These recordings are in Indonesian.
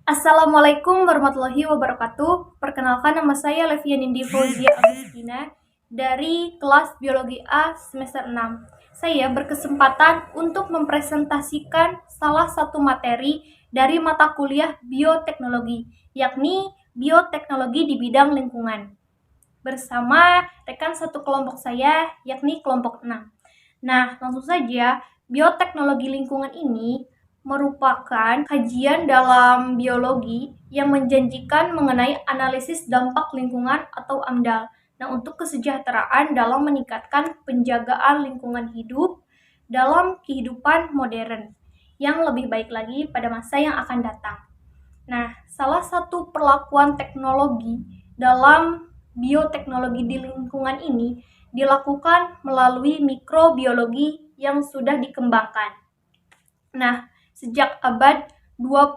Assalamualaikum warahmatullahi wabarakatuh. Perkenalkan, nama saya Levia Nindi Fauzia Agustina dari kelas Biologi A semester 6. Saya berkesempatan untuk mempresentasikan salah satu materi dari mata kuliah bioteknologi, yakni bioteknologi di bidang lingkungan, bersama rekan satu kelompok saya, yakni kelompok 6. Nah, langsung saja, bioteknologi lingkungan ini merupakan kajian dalam biologi yang menjanjikan mengenai analisis dampak lingkungan atau AMDAL. Nah, untuk kesejahteraan dalam meningkatkan penjagaan lingkungan hidup dalam kehidupan modern yang lebih baik lagi pada masa yang akan datang. Nah, salah satu perlakuan teknologi dalam bioteknologi di lingkungan ini dilakukan melalui mikrobiologi yang sudah dikembangkan. Nah, sejak abad 20,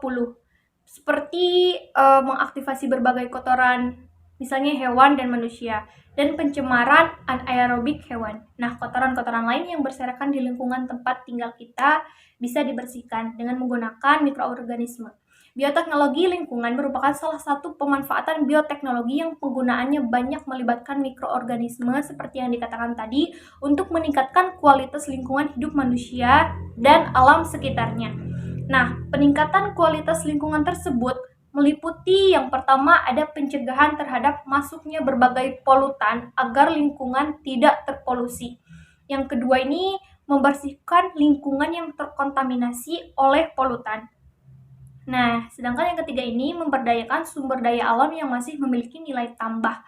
seperti mengaktifasi berbagai kotoran, misalnya hewan dan manusia, dan pencemaran anaerobik hewan. Nah, kotoran-kotoran lain yang berserakan di lingkungan tempat tinggal kita bisa dibersihkan dengan menggunakan mikroorganisme. Bioteknologi lingkungan merupakan salah satu pemanfaatan bioteknologi yang penggunaannya banyak melibatkan mikroorganisme seperti yang dikatakan tadi untuk meningkatkan kualitas lingkungan hidup manusia dan alam sekitarnya. Nah, peningkatan kualitas lingkungan tersebut meliputi yang pertama ada pencegahan terhadap masuknya berbagai polutan agar lingkungan tidak terpolusi. Yang kedua ini membersihkan lingkungan yang terkontaminasi oleh polutan. Nah, sedangkan yang ketiga ini memberdayakan sumber daya alam yang masih memiliki nilai tambah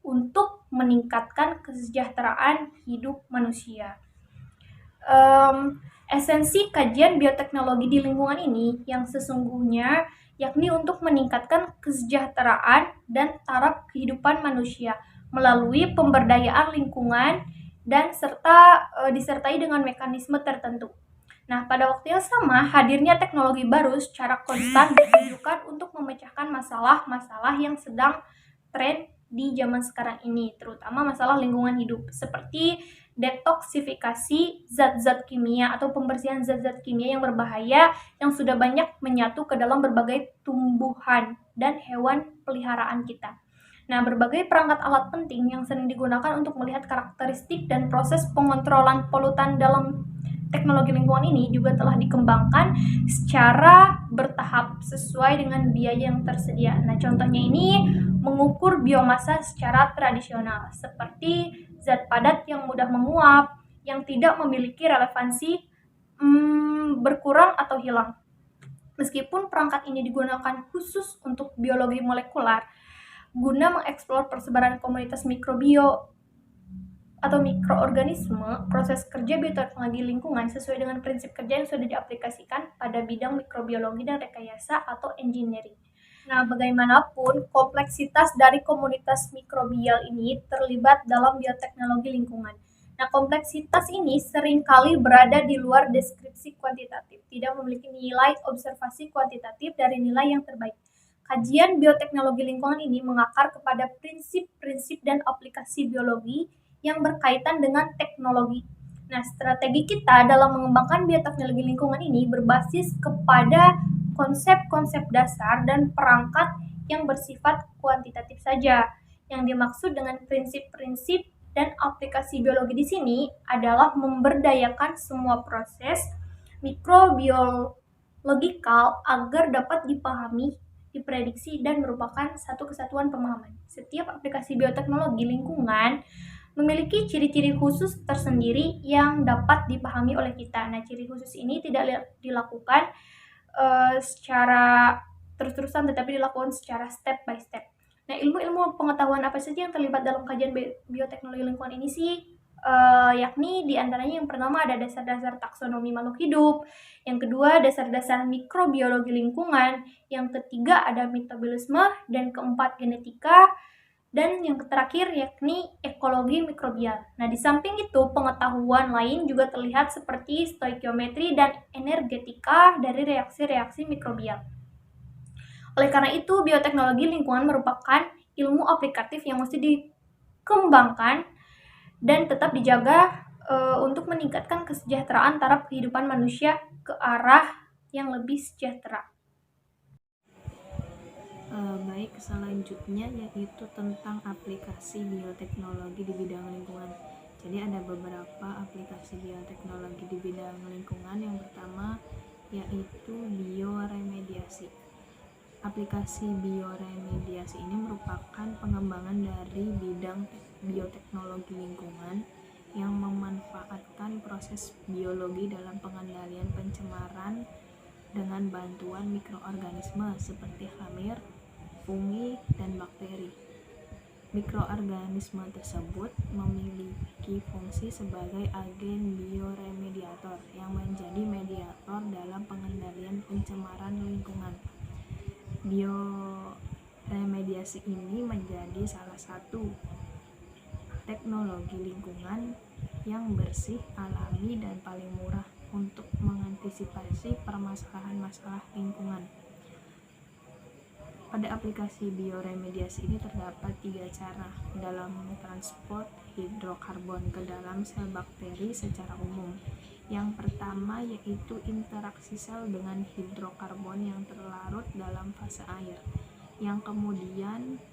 untuk meningkatkan kesejahteraan hidup manusia. Esensi kajian bioteknologi di lingkungan ini yang sesungguhnya yakni untuk meningkatkan kesejahteraan dan taraf kehidupan manusia melalui pemberdayaan lingkungan dan serta disertai dengan mekanisme tertentu. Nah, pada waktu yang sama, hadirnya teknologi baru secara konstan ditujukan untuk memecahkan masalah-masalah yang sedang tren di zaman sekarang ini, terutama masalah lingkungan hidup, seperti detoksifikasi zat-zat kimia atau pembersihan zat-zat kimia yang berbahaya yang sudah banyak menyatu ke dalam berbagai tumbuhan dan hewan peliharaan kita. Nah, berbagai perangkat alat penting yang sering digunakan untuk melihat karakteristik dan proses pengontrolan polutan dalam teknologi lingkungan ini juga telah dikembangkan secara bertahap sesuai dengan biaya yang tersedia. Nah, contohnya ini mengukur biomasa secara tradisional, seperti zat padat yang mudah menguap, yang tidak memiliki relevansi berkurang atau hilang. Meskipun perangkat ini digunakan khusus untuk biologi molekular, guna mengeksplor persebaran komunitas mikrobio atau mikroorganisme, proses kerja bioteknologi lingkungan sesuai dengan prinsip kerja yang sudah diaplikasikan pada bidang mikrobiologi dan rekayasa atau engineering. Nah, bagaimanapun, kompleksitas dari komunitas mikrobial ini terlibat dalam bioteknologi lingkungan. Nah, kompleksitas ini seringkali berada di luar deskripsi kuantitatif, tidak memiliki nilai observasi kuantitatif dari nilai yang terbaik. Kajian bioteknologi lingkungan ini mengakar kepada prinsip-prinsip dan aplikasi biologi yang berkaitan dengan teknologi. Nah, strategi kita dalam mengembangkan bioteknologi lingkungan ini berbasis kepada konsep-konsep dasar dan perangkat yang bersifat kuantitatif saja. Yang dimaksud dengan prinsip-prinsip dan aplikasi biologi di sini adalah memberdayakan semua proses mikrobiologikal agar dapat dipahami, diprediksi, dan merupakan satu kesatuan pemahaman. Setiap aplikasi bioteknologi lingkungan memiliki ciri-ciri khusus tersendiri yang dapat dipahami oleh kita. Nah, ciri khusus ini tidak dilakukan secara terus-terusan, tetapi dilakukan secara step by step. Nah, ilmu-ilmu pengetahuan apa saja yang terlibat dalam kajian bioteknologi lingkungan ini sih? Yakni diantaranya yang pertama ada dasar-dasar taksonomi makhluk hidup, yang kedua dasar-dasar mikrobiologi lingkungan, yang ketiga ada metabolisme, dan keempat genetika, dan yang terakhir yakni ekologi mikrobial. Nah, di samping itu pengetahuan lain juga terlihat seperti stoikiometri dan energetika dari reaksi-reaksi mikrobial. Oleh karena itu, bioteknologi lingkungan merupakan ilmu aplikatif yang mesti dikembangkan dan tetap dijaga untuk meningkatkan kesejahteraan taraf kehidupan manusia ke arah yang lebih sejahtera. Baik, selanjutnya yaitu tentang aplikasi bioteknologi di bidang lingkungan. Jadi ada beberapa aplikasi bioteknologi di bidang lingkungan. Yang pertama yaitu bioremediasi. Aplikasi bioremediasi ini merupakan pengembangan dari bidang bioteknologi lingkungan yang memanfaatkan proses biologi dalam pengendalian pencemaran dengan bantuan mikroorganisme seperti hamir, fungi, dan bakteri. Mikroorganisme tersebut memiliki fungsi sebagai agen bioremediator yang menjadi mediator dalam pengendalian pencemaran lingkungan. Bioremediasi ini menjadi salah satu teknologi lingkungan yang bersih, alami, dan paling murah untuk mengantisipasi permasalahan-masalah lingkungan. Pada aplikasi bioremediasi ini terdapat 3 cara dalam transport hidrokarbon ke dalam sel bakteri secara umum. Yang pertama yaitu interaksi sel dengan hidrokarbon yang terlarut dalam fase air. Yang kemudian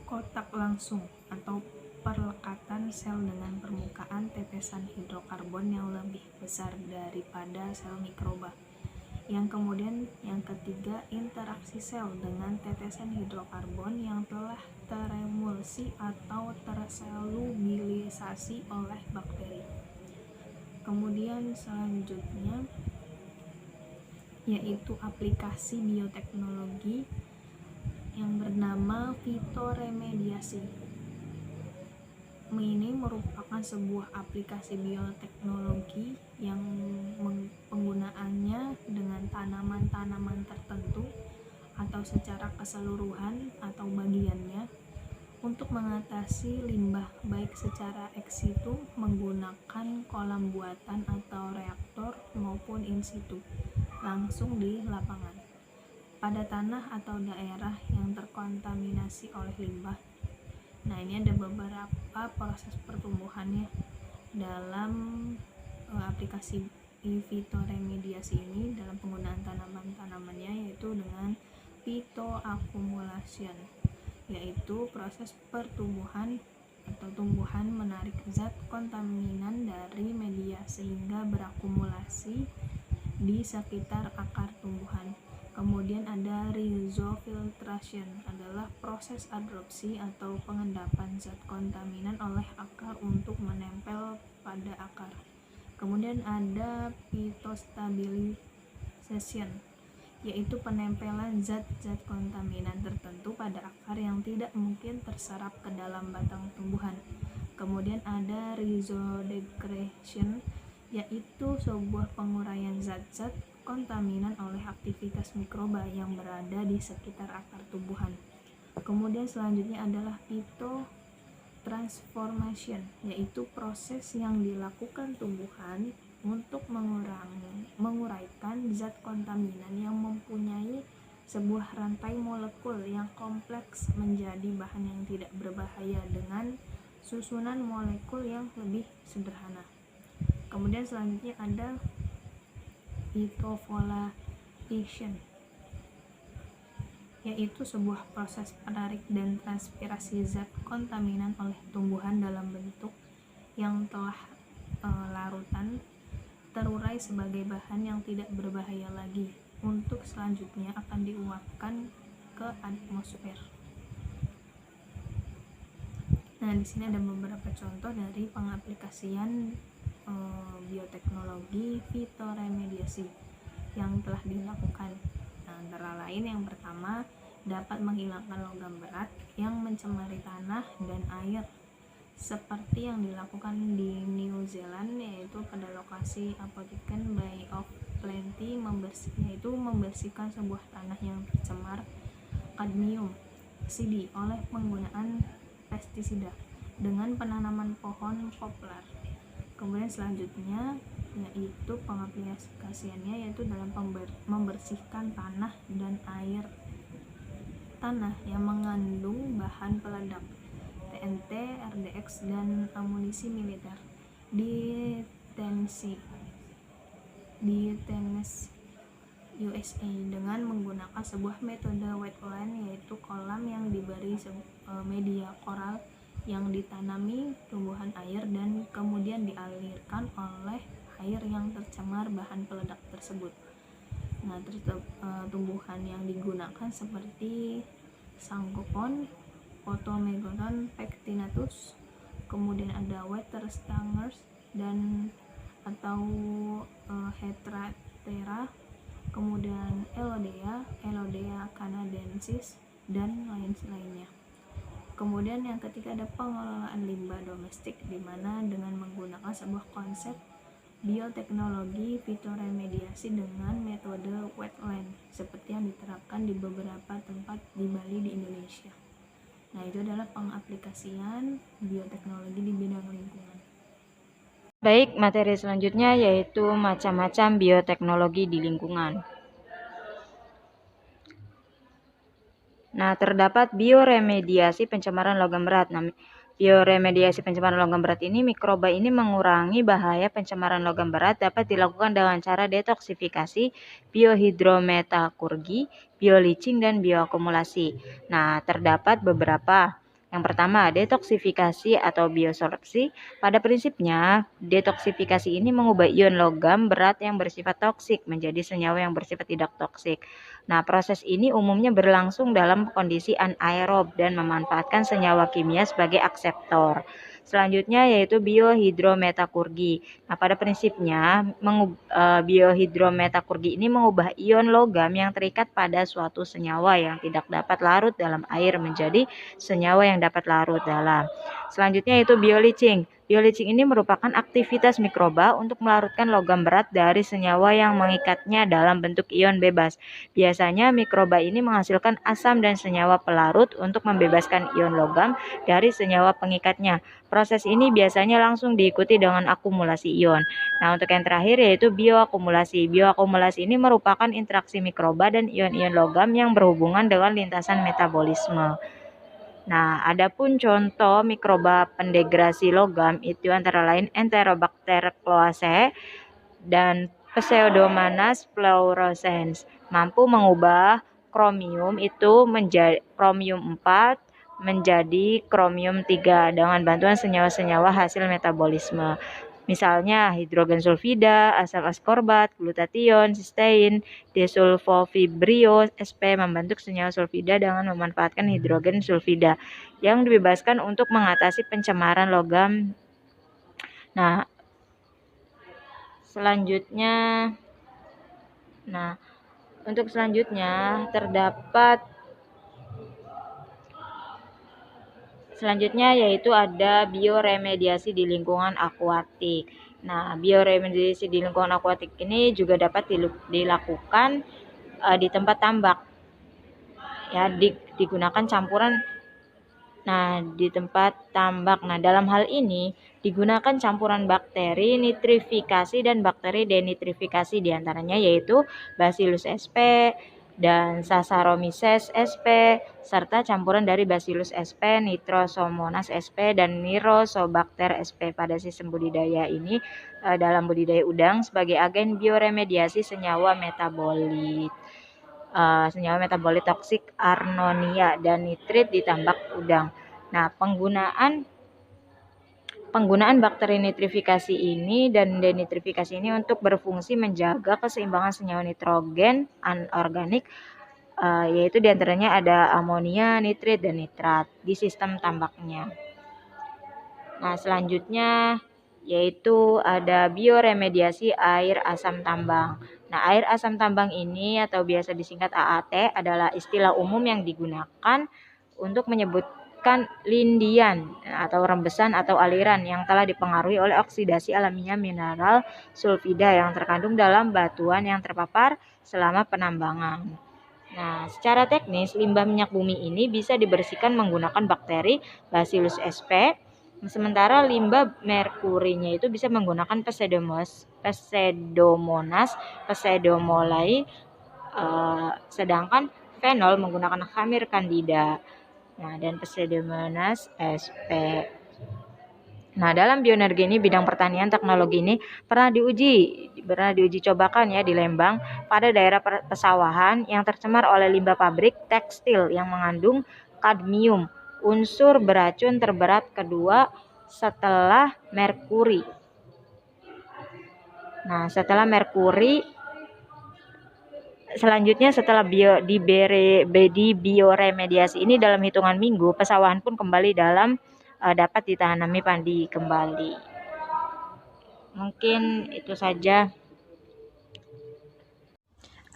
kontak langsung atau perlekatan sel dengan permukaan tetesan hidrokarbon yang lebih besar daripada sel mikroba. Yang kemudian yang ketiga, interaksi sel dengan tetesan hidrokarbon yang telah teremulsi atau terselubilisasi oleh bakteri. Kemudian selanjutnya yaitu aplikasi bioteknologi yang bernama fitoremediasi. Ini merupakan sebuah aplikasi bioteknologi yang penggunaannya dengan tanaman-tanaman tertentu atau secara keseluruhan atau bagiannya untuk mengatasi limbah baik secara ex situ menggunakan kolam buatan atau reaktor maupun in situ langsung di lapangan pada tanah atau daerah yang terkontaminasi oleh limbah. Nah, ini ada beberapa proses pertumbuhannya dalam aplikasi fitoremediasi ini dalam penggunaan tanaman-tanamannya, yaitu dengan phytoaccumulation, yaitu proses pertumbuhan atau tumbuhan menarik zat kontaminan dari media sehingga berakumulasi di sekitar akar tumbuhan. Kemudian ada rhizofiltration, adalah proses adsorpsi atau pengendapan zat kontaminan oleh akar untuk menempel pada akar. Kemudian ada phytostabilization, yaitu penempelan zat-zat kontaminan tertentu pada akar yang tidak mungkin terserap ke dalam batang tumbuhan. Kemudian ada rhizodegradation, yaitu sebuah penguraian zat-zat kontaminan oleh aktivitas mikroba yang berada di sekitar akar tumbuhan. Kemudian selanjutnya adalah phytotransformation, yaitu proses yang dilakukan tumbuhan untuk menguraikan zat kontaminan yang mempunyai sebuah rantai molekul yang kompleks menjadi bahan yang tidak berbahaya dengan susunan molekul yang lebih sederhana. Kemudian selanjutnya ada phytovolation, yaitu sebuah proses penarik dan transpirasi zat kontaminan oleh tumbuhan dalam bentuk yang telah larutan terurai sebagai bahan yang tidak berbahaya lagi untuk selanjutnya akan diuapkan ke atmosfer. Nah, di sini ada beberapa contoh dari pengaplikasian bioteknologi fitoremediasi yang telah dilakukan. Nah, antara lain yang pertama dapat menghilangkan logam berat yang mencemari tanah dan air seperti yang dilakukan di New Zealand, yaitu pada lokasi Apothecary Bay of Plenty, yaitu membersihkan sebuah tanah yang tercemar kadmium oksida oleh penggunaan pestisida dengan penanaman pohon poplar. Kemudian selanjutnya yaitu pengaplikasiannya yaitu dalam membersihkan tanah dan air tanah yang mengandung bahan peledak TNT, RDX, dan amunisi militer di Tennessee USA dengan menggunakan sebuah metode wetland, yaitu kolam yang diberi media koral yang ditanami tumbuhan air dan kemudian dialirkan oleh air yang tercemar bahan peledak tersebut. Nah, terus tumbuhan yang digunakan seperti Sangophone, Photomegaton pectinatus, kemudian ada water stangers dan atau Hetrathera, kemudian Elodea canadensis dan lainnya. Kemudian yang ketiga ada pengelolaan limbah domestik, di mana dengan menggunakan sebuah konsep bioteknologi fitoremediasi dengan metode wetland seperti yang diterapkan di beberapa tempat di Bali di Indonesia. Nah, itu adalah pengaplikasian bioteknologi di bidang lingkungan. Baik, materi selanjutnya yaitu macam-macam bioteknologi di lingkungan. Nah, terdapat bioremediasi pencemaran logam berat. Nah, bioremediasi pencemaran logam berat ini, mikroba ini mengurangi bahaya pencemaran logam berat dapat dilakukan dengan cara detoksifikasi, biohidrometakurgi, bioleaching, dan bioakumulasi. Nah, terdapat beberapa. Yang pertama, detoksifikasi atau biosorpsi. Pada prinsipnya, detoksifikasi ini mengubah ion logam berat yang bersifat toksik menjadi senyawa yang bersifat tidak toksik. Nah, proses ini umumnya berlangsung dalam kondisi anaerob dan memanfaatkan senyawa kimia sebagai akseptor. Selanjutnya yaitu biohidrometakurgi. Nah, pada prinsipnya biohidrometakurgi ini mengubah ion logam yang terikat pada suatu senyawa yang tidak dapat larut dalam air menjadi senyawa yang dapat larut dalam. Selanjutnya yaitu bioleaching. Bioleaching ini merupakan aktivitas mikroba untuk melarutkan logam berat dari senyawa yang mengikatnya dalam bentuk ion bebas. Biasanya mikroba ini menghasilkan asam dan senyawa pelarut untuk membebaskan ion logam dari senyawa pengikatnya. Proses ini biasanya langsung diikuti dengan akumulasi ion. Nah, untuk yang terakhir yaitu bioakumulasi. Bioakumulasi ini merupakan interaksi mikroba dan ion-ion logam yang berhubungan dengan lintasan metabolisme. Nah, adapun contoh mikroba pendegrasi logam itu antara lain Enterobacter cloacae dan Pseudomonas fluorescens, mampu mengubah kromium itu menjadi kromium 4 menjadi kromium 3 dengan bantuan senyawa-senyawa hasil metabolisme. Misalnya hidrogen sulfida, asam askorbat, glutathione, sistein, desulfovibrio sp membentuk senyawa sulfida dengan memanfaatkan hidrogen sulfida yang dibebaskan untuk mengatasi pencemaran logam. Nah, untuk selanjutnya yaitu ada bioremediasi di lingkungan akuatik. Nah, bioremediasi di lingkungan akuatik ini juga dapat dilakukan di tempat tambak. Ya, digunakan campuran. Nah, di tempat tambak. Nah, dalam hal ini digunakan campuran bakteri nitrifikasi dan bakteri denitrifikasi, diantaranya yaitu Bacillus sp dan Saccharomyces sp serta campuran dari Bacillus sp, Nitrosomonas sp dan Myrosobacter sp pada sistem budidaya ini dalam budidaya udang sebagai agen bioremediasi senyawa metabolit toksik arnonia dan nitrit di tambak udang. Nah, penggunaan bakteri nitrifikasi ini dan denitrifikasi ini untuk berfungsi menjaga keseimbangan senyawa nitrogen anorganik, yaitu diantaranya ada amonia, nitrit, dan nitrat di sistem tambaknya. Nah, selanjutnya yaitu ada bioremediasi air asam tambang. Nah, air asam tambang ini atau biasa disingkat AAT adalah istilah umum yang digunakan untuk menyebutkan lindian atau rembesan atau aliran yang telah dipengaruhi oleh oksidasi alamiah mineral sulfida yang terkandung dalam batuan yang terpapar selama penambangan. Nah, secara teknis limbah minyak bumi ini bisa dibersihkan menggunakan bakteri Bacillus sp. Sementara limbah merkurinya itu bisa menggunakan Pseudomonas pseudomolai, sedangkan fenol menggunakan khamir candida. Nah, dan Pseudomonas sp. Nah, dalam bioenergi ini, bidang pertanian teknologi ini pernah diuji cobakan ya di Lembang pada daerah pesawahan yang tercemar oleh limbah pabrik tekstil yang mengandung kadmium, unsur beracun terberat kedua setelah merkuri. Nah, setelah merkuri, selanjutnya setelah di bioremediasi ini dalam hitungan minggu, pesawahan pun kembali dapat ditanami padi kembali. Mungkin itu saja.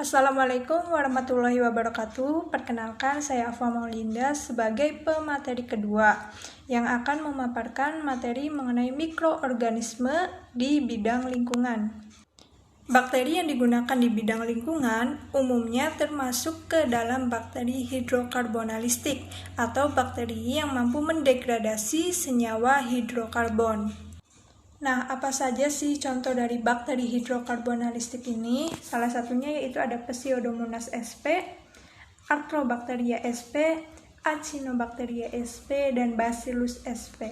Assalamualaikum warahmatullahi wabarakatuh. Perkenalkan, saya Afa Maulinda sebagai pemateri kedua yang akan memaparkan materi mengenai mikroorganisme di bidang lingkungan. Bakteri yang digunakan di bidang lingkungan umumnya termasuk ke dalam bakteri hidrokarbonalistik atau bakteri yang mampu mendegradasi senyawa hidrokarbon. Nah, apa saja sih contoh dari bakteri hidrokarbonalistik ini? Salah satunya yaitu ada Pseudomonas sp, Arthrobacteria sp, Acinetobacteria sp, dan Bacillus sp.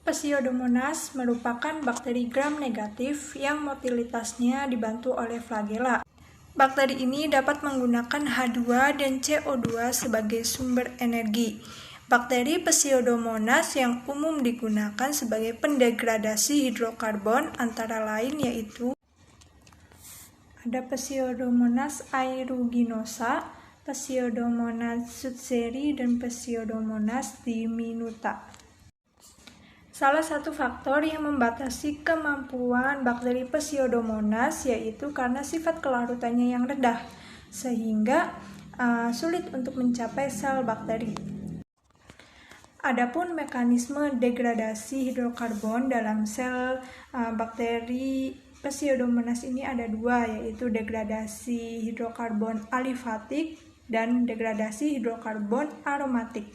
Pseudomonas merupakan bakteri gram negatif yang motilitasnya dibantu oleh flagela. Bakteri ini dapat menggunakan H2 dan CO2 sebagai sumber energi. Bakteri Pseudomonas yang umum digunakan sebagai pendegradasi hidrokarbon antara lain yaitu ada Pseudomonas aeruginosa, Pseudomonas sutseri, dan Pseudomonas diminuta. Salah satu faktor yang membatasi kemampuan bakteri Pseudomonas yaitu karena sifat kelarutannya yang rendah, sehingga sulit untuk mencapai sel bakteri. Adapun mekanisme degradasi hidrokarbon dalam sel bakteri Pseudomonas ini ada dua, yaitu degradasi hidrokarbon alifatik dan degradasi hidrokarbon aromatik.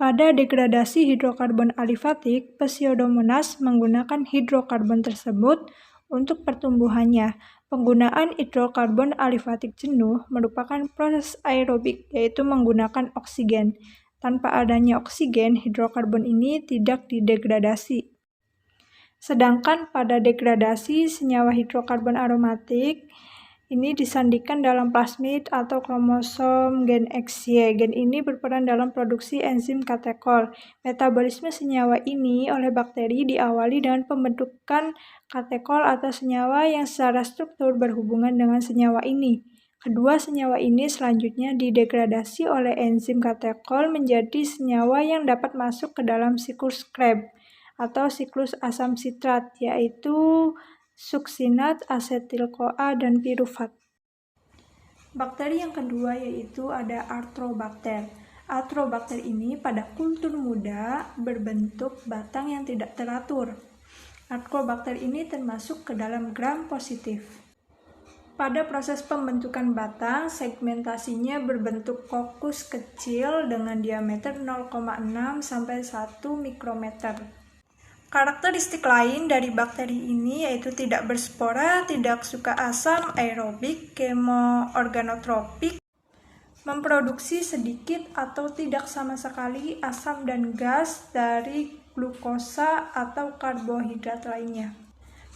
Pada degradasi hidrokarbon alifatik, Pseudomonas menggunakan hidrokarbon tersebut untuk pertumbuhannya. Penggunaan hidrokarbon alifatik jenuh merupakan proses aerobik, yaitu menggunakan oksigen. Tanpa adanya oksigen, hidrokarbon ini tidak didegradasi. Sedangkan pada degradasi senyawa hidrokarbon aromatik, ini disandikan dalam plasmid atau kromosom gen XY. Gen ini berperan dalam produksi enzim katekol. Metabolisme senyawa ini oleh bakteri diawali dengan pembentukan katekol atau senyawa yang secara struktur berhubungan dengan senyawa ini. Kedua senyawa ini selanjutnya didegradasi oleh enzim katekol menjadi senyawa yang dapat masuk ke dalam siklus Krebs atau siklus asam sitrat, yaitu suksinat, asetil-CoA, dan pirufat. Bakteri yang kedua yaitu ada Arthrobacter. Arthrobacter ini pada kultur muda berbentuk batang yang tidak teratur. Arthrobacter ini termasuk ke dalam gram positif. Pada proses pembentukan batang, segmentasinya berbentuk kokus kecil dengan diameter 0,6 sampai 1 mikrometer. Karakteristik lain dari bakteri ini yaitu tidak berspora, tidak suka asam, aerobik, kemoorganotropik, memproduksi sedikit atau tidak sama sekali asam dan gas dari glukosa atau karbohidrat lainnya.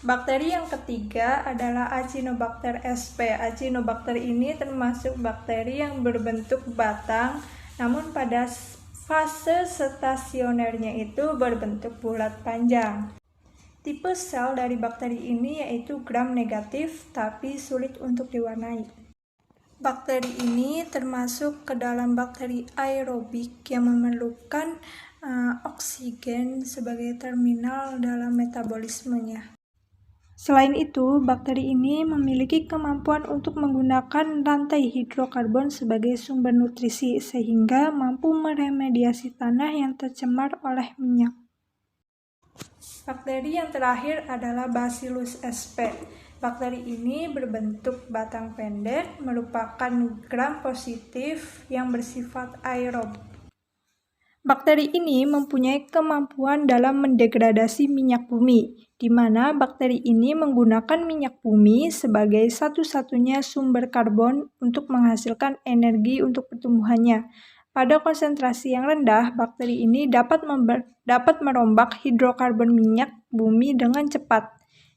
Bakteri yang ketiga adalah Acinetobacter sp. Acinetobacter ini termasuk bakteri yang berbentuk batang, namun pada fase stasionernya itu berbentuk bulat panjang. Tipe sel dari bakteri ini yaitu gram negatif, tapi sulit untuk diwarnai. Bakteri ini termasuk ke dalam bakteri aerobik yang memerlukan oksigen sebagai terminal dalam metabolismenya. Selain itu, bakteri ini memiliki kemampuan untuk menggunakan rantai hidrokarbon sebagai sumber nutrisi, sehingga mampu meremediasi tanah yang tercemar oleh minyak. Bakteri yang terakhir adalah Bacillus sp. Bakteri ini berbentuk batang pendek, merupakan gram positif yang bersifat aerob. Bakteri ini mempunyai kemampuan dalam mendegradasi minyak bumi, di mana bakteri ini menggunakan minyak bumi sebagai satu-satunya sumber karbon untuk menghasilkan energi untuk pertumbuhannya. Pada konsentrasi yang rendah, bakteri ini dapat merombak hidrokarbon minyak bumi dengan cepat.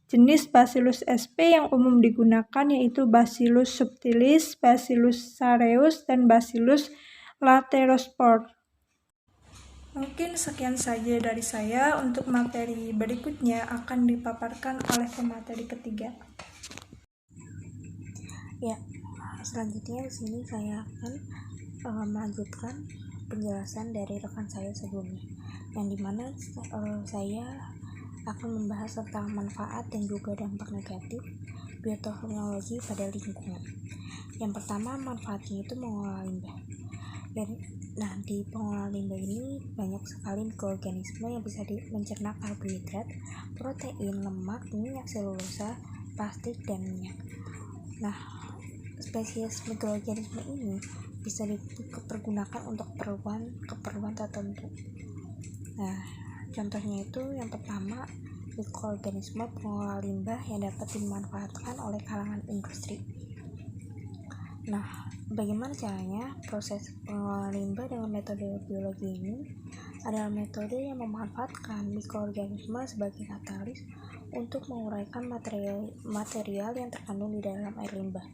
Jenis Bacillus sp yang umum digunakan yaitu Bacillus subtilis, Bacillus cereus, dan Bacillus laterospore. Mungkin sekian saja dari saya. Untuk materi berikutnya akan dipaparkan oleh pemateri ketiga. Ya, selanjutnya di sini saya akan melanjutkan penjelasan dari rekan saya sebelumnya, yang dimana saya akan membahas tentang manfaat dan juga dampak negatif bioteknologi pada lingkungan. Yang pertama, manfaatnya itu mengolah limbah. Nah, di pengolahan limbah ini banyak sekali mikroorganisme yang bisa mencerna karbohidrat, protein, lemak, minyak selulosa, plastik, dan minyak. Nah, spesies mikroorganisme ini bisa dipergunakan untuk keperluan tertentu. Nah, contohnya itu yang pertama, mikroorganisme pengolah limbah yang dapat dimanfaatkan oleh kalangan industri. Nah, bagaimana caranya? Proses pengolahan limbah dengan metode biologi ini adalah metode yang memanfaatkan mikroorganisme sebagai katalis untuk menguraikan material yang terkandung di dalam air limbah.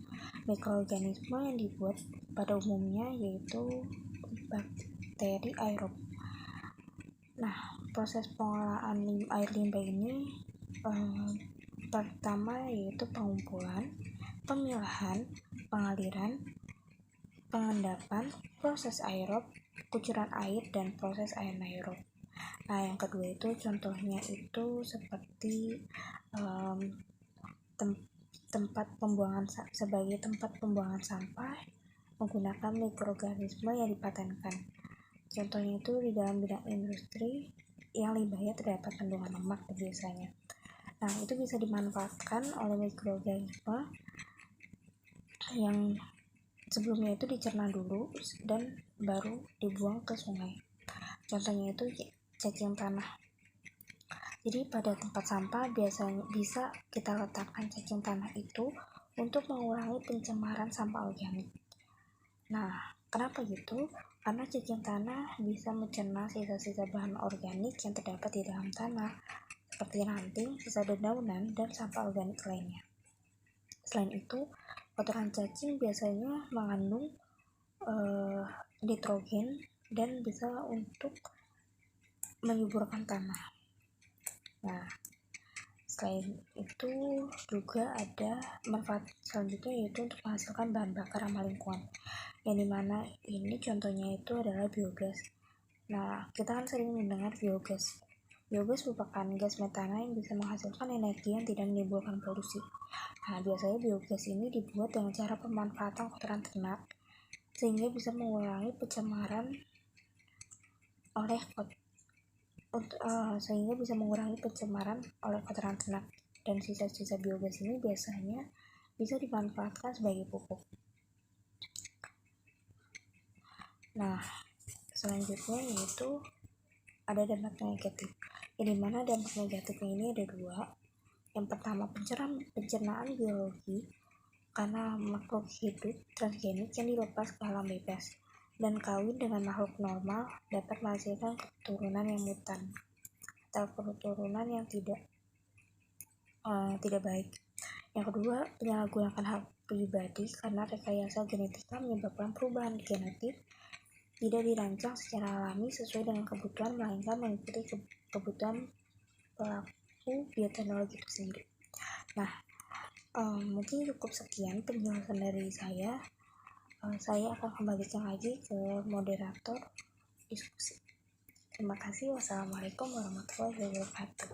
Mikroorganisme yang dibuat pada umumnya yaitu bakteri aerob. Nah, proses pengolahan air limbah ini pertama yaitu pengumpulan, pemilahan, pengaliran, pengendapan, proses aerob, kucuran air, dan proses anaerob. Nah, yang kedua itu contohnya itu seperti tempat pembuangan sampah menggunakan mikroorganisme yang dipatenkan. Contohnya itu di dalam bidang industri yang limbahnya terdapat kandungan lemak biasanya. Nah, itu bisa dimanfaatkan oleh mikroorganisme yang sebelumnya itu dicerna dulu dan baru dibuang ke sungai. Contohnya itu cacing tanah. Jadi pada tempat sampah biasanya bisa kita letakkan cacing tanah itu untuk mengurangi pencemaran sampah organik. Nah, kenapa gitu? Karena cacing tanah bisa mencerna sisa-sisa bahan organik yang terdapat di dalam tanah, seperti ranting, sisa dedaunan, dan sampah organik lainnya. Selain itu, kotoran cacing biasanya mengandung nitrogen dan bisa untuk menyuburkan tanah. Nah, selain itu juga ada manfaat selanjutnya yaitu untuk menghasilkan bahan bakar ramah lingkungan, yang dimana ini contohnya itu adalah biogas. Nah, kita kan sering mendengar biogas. Biogas merupakan gas metana yang bisa menghasilkan energi yang tidak menimbulkan polusi. Nah, biasanya biogas ini dibuat dengan cara pemanfaatan kotoran ternak sehingga bisa mengurangi pencemaran oleh kotoran ternak, dan sisa-sisa biogas ini biasanya bisa dimanfaatkan sebagai pupuk. Nah, selanjutnya yaitu ada dampak negatif, yang dimana dampak negatifnya ini ada dua. Yang pertama, pencernaan biologi, karena makhluk hidup transgenik yang dilepas ke alam bebas dan kawin dengan makhluk normal dapat menghasilkan keturunan yang mutan atau keturunan yang tidak baik. Yang kedua, penyalahgunaan hak pribadi, karena rekayasa genetika menyebabkan perubahan genetik tidak dirancang secara alami sesuai dengan kebutuhan, melainkan mengikuti kebutuhan pelaku bioteknologi itu sendiri. Nah, mungkin cukup sekian penjelasan dari saya. Saya akan kembalikan lagi ke moderator diskusi. Terima kasih. Wassalamualaikum warahmatullahi wabarakatuh.